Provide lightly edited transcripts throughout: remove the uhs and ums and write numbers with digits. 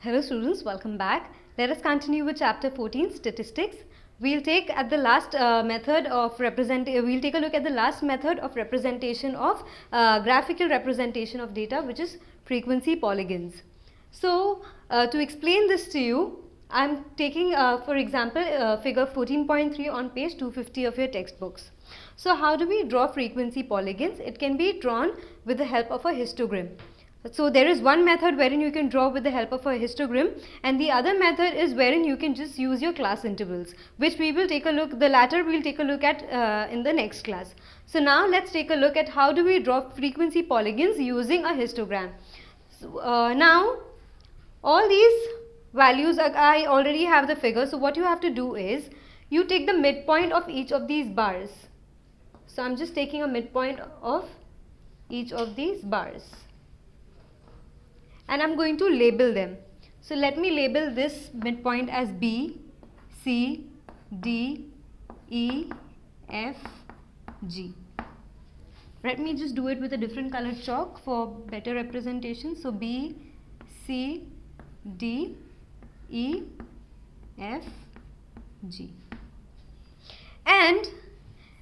Hello students, welcome back. Let us continue with chapter 14, statistics. We'll take at the last method of we'll take a look at the last method of representation of graphical representation of data, which is frequency polygons. So to explain this to you, I'm taking for example figure 14.3 on page 250 of your textbooks. So how do we draw frequency polygons? It can be drawn with the help of a histogram. So there is one method wherein you can draw with the help of a histogram, and the other method is wherein you can just use your class intervals, which we will take a look, the latter we'll take a look at in the next class. So now let's take a look at how do we draw frequency polygons using a histogram. So, now all these values, I already have the figure, so what you have to do is you take the midpoint of each of these bars. So I'm just taking a midpoint of each of these bars, and I'm going to label them. So let me label this midpoint as B, C, D, E, F, G. Let me just do it with a different colored chalk for better representation. So B, C, D, E, F, G. And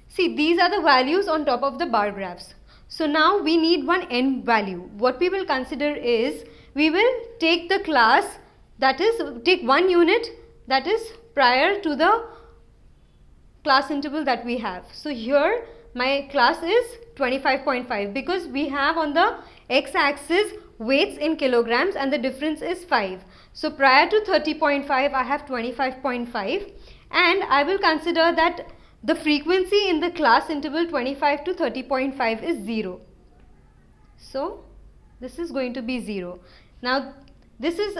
see, these are the values on top of the bar graphs. So now we need one end value. What we will consider is, we will take the class, that is, take one unit that is prior to the class interval that we have. So here my class is 25.5 because we have on the x-axis weights in kilograms and the difference is 5. So prior to 30.5 I have 25.5, and I will consider that the frequency in the class interval 25 to 30.5 is 0. So this is going to be 0. Now this is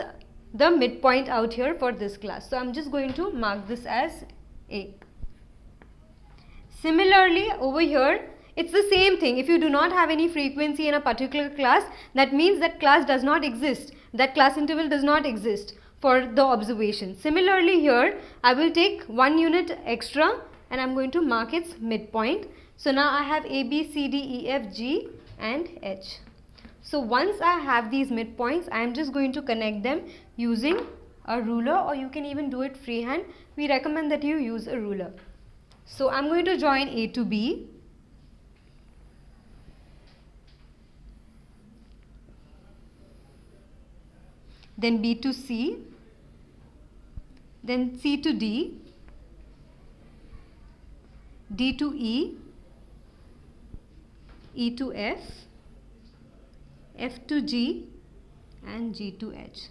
the midpoint out here for this class. So I'm just going to mark this as A. Similarly over here it's the same thing. If you do not have any frequency in a particular class, that means that class does not exist. That class interval does not exist for the observation. Similarly here I will take 1 unit extra and I'm going to mark its midpoint. So now I have A, B, C, D, E, F, G and H. So once I have these midpoints, I am just going to connect them using a ruler, or you can even do it freehand. We recommend that you use a ruler. So I'm going to join A to B. Then B to C. Then C to D. D to E. E to F. F to G and G to H.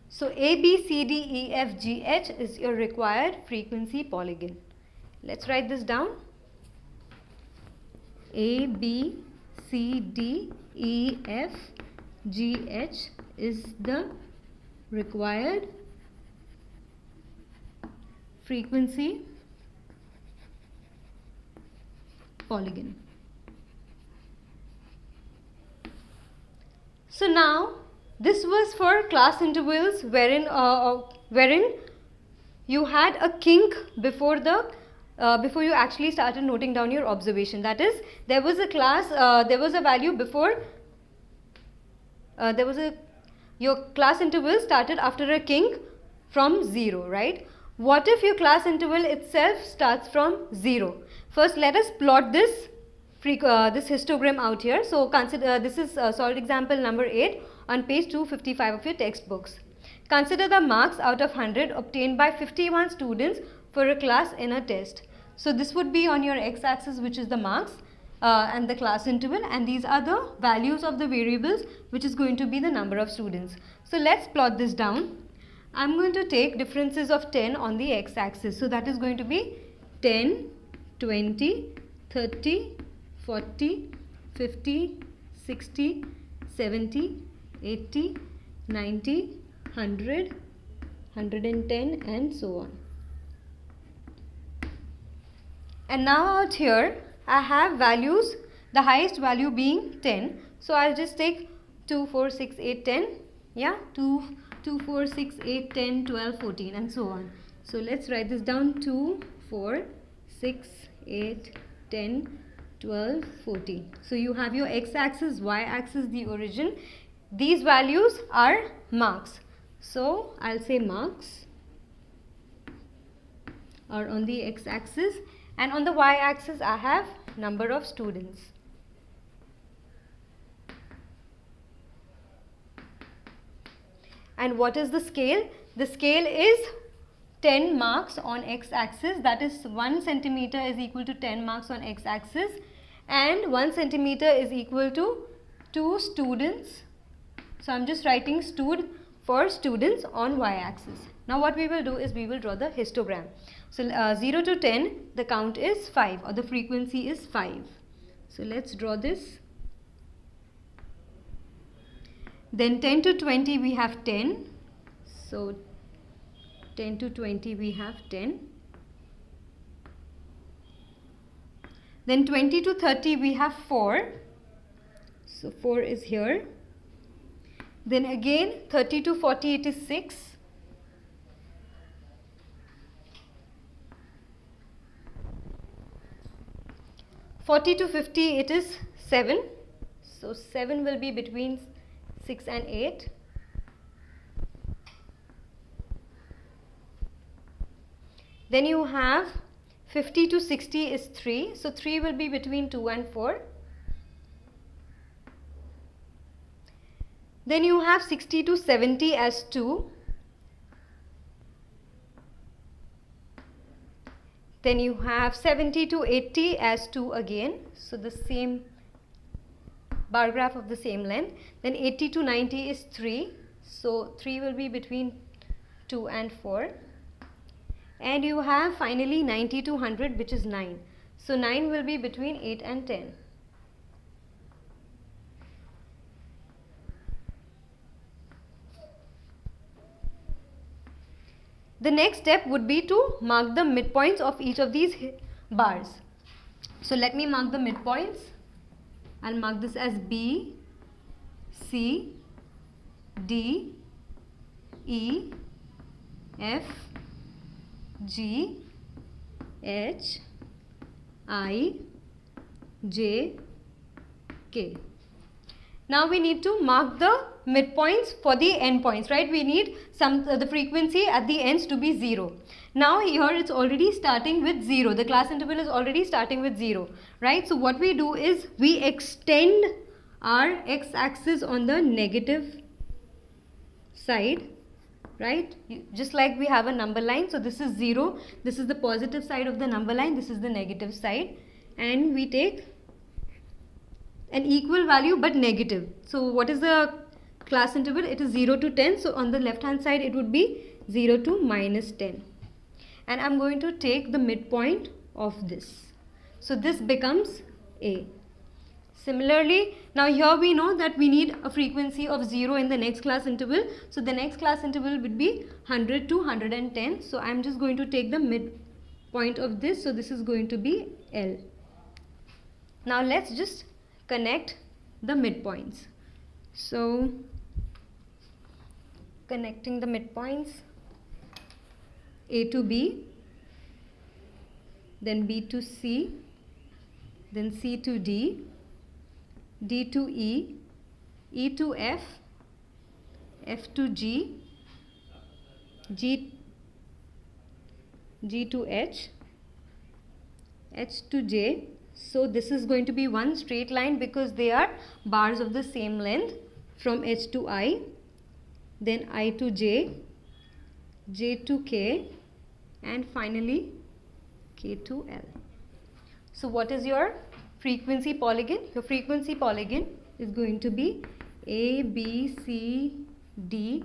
So A, B, C, D, E, F, G, H is your required frequency polygon. Let's write this down. A, B, C, D, E, F, G, H is the required frequency polygon. So now this was for class intervals wherein you had a kink before you actually started noting down your observation. That is, there was a class, there was a value before, your class interval started after a kink from 0, right? What if your class interval itself starts from 0? First let us plot this histogram out here. So consider this is solved example number 8 on page 255 of your textbooks. Consider the marks out of 100 obtained by 51 students for a class in a test. So this would be on your x-axis, which is the marks and the class interval, and these are the values of the variables, which is going to be the number of students. So let's plot this down. I'm going to take differences of 10 on the x-axis. So that is going to be 10, 20, 30, 40, 50, 60, 70, 80, 90, 100, 110 and so on. And now out here I have values, the highest value being 10. So I'll just take 2, 4, 6, 8, 10. Yeah, 2, 4, 6, 8, 10, 12, 14 and so on. So let's write this down. 2, 4, 6, 8, 10, 12, 14. So you have your x-axis, y-axis, the origin. These values are marks. So I'll say marks are on the x-axis, and on the y-axis I have number of students. And what is the scale? The scale is 10 marks on x-axis, that is 1 centimeter is equal to 10 marks on x-axis, and 1 centimeter is equal to 2 students. So I'm just writing stud for students on y-axis. Now what we will do is we will draw the histogram. So 0 to 10, the count is 5, or the frequency is 5. So let's draw this. Then 10 to 20 we have 10. So 10 to 20 we have 10. Then 20 to 30 we have 4. So 4 is here. Then again 30 to 40 it is 6. (40 to 50 it is 7. So 7 will be between 6 and 8. Then you have 50 to 60 is 3. So 3 will be between 2 and 4. Then you have 60 to 70 as 2. Then you have 70 to 80 as 2 again. So the same bar graph of the same length. Then 80 to 90 is 3. So 3 will be between 2 and 4. And you have finally 90 to 100, which is 9. So 9 will be between 8 and 10. The next step would be to mark the midpoints of each of these bars. So let me mark the midpoints. I'll mark this as B, C, D, E, F, G, H, I, J, K. Now we need to mark the midpoints for the endpoints, right? We need the frequency at the ends to be 0. Now here it's already starting with 0. The class interval is already starting with 0, right? So what we do is we extend our x-axis on the negative side, right? Just like we have a number line. So this is 0. This is the positive side of the number line. This is the negative side. And we take an equal value but negative. So what is the class interval? It is 0 to 10. So on the left hand side it would be 0 to minus 10. And I'm going to take the midpoint of this. So this becomes A. Similarly, now here we know that we need a frequency of 0 in the next class interval. So the next class interval would be 100 to 110. So I'm just going to take the midpoint of this. So this is going to be L. Now let's just connect the midpoints. So connecting the midpoints, A to B, then B to C, then C to D, D to E, E to F, F to G, G to H, H to J. So this is going to be one straight line because they are bars of the same length, from H to I, then I to J, J to K, and finally K to L. So what is your frequency polygon? Your frequency polygon is going to be A, B, C, D,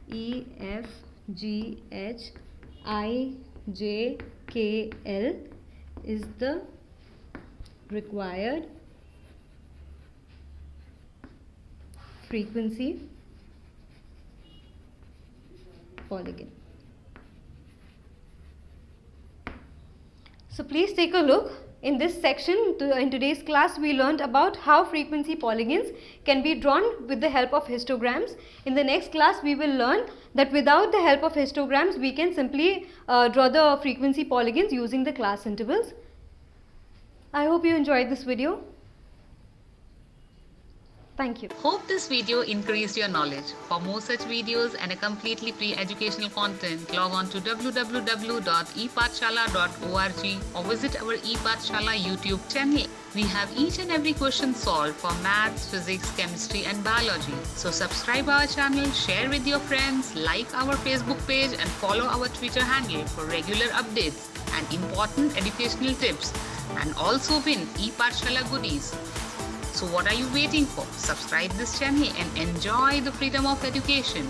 E, F, G, H, I, J, K, L is the required frequency polygon. So please take a look. In this section, in today's class, we learned about how frequency polygons can be drawn with the help of histograms. In the next class, we will learn that without the help of histograms, we can simply draw the frequency polygons using the class intervals. I hope you enjoyed this video. Thank you. Hope this video increased your knowledge. For more such videos and a completely free educational content, log on to www.epathshala.org or visit our ePathshala YouTube channel. We have each and every question solved for maths, physics, chemistry and biology. So subscribe our channel, share with your friends, like our Facebook page and follow our Twitter handle for regular updates and important educational tips, and also win ePathshala goodies. So what are you waiting for? Subscribe this channel and enjoy the freedom of education.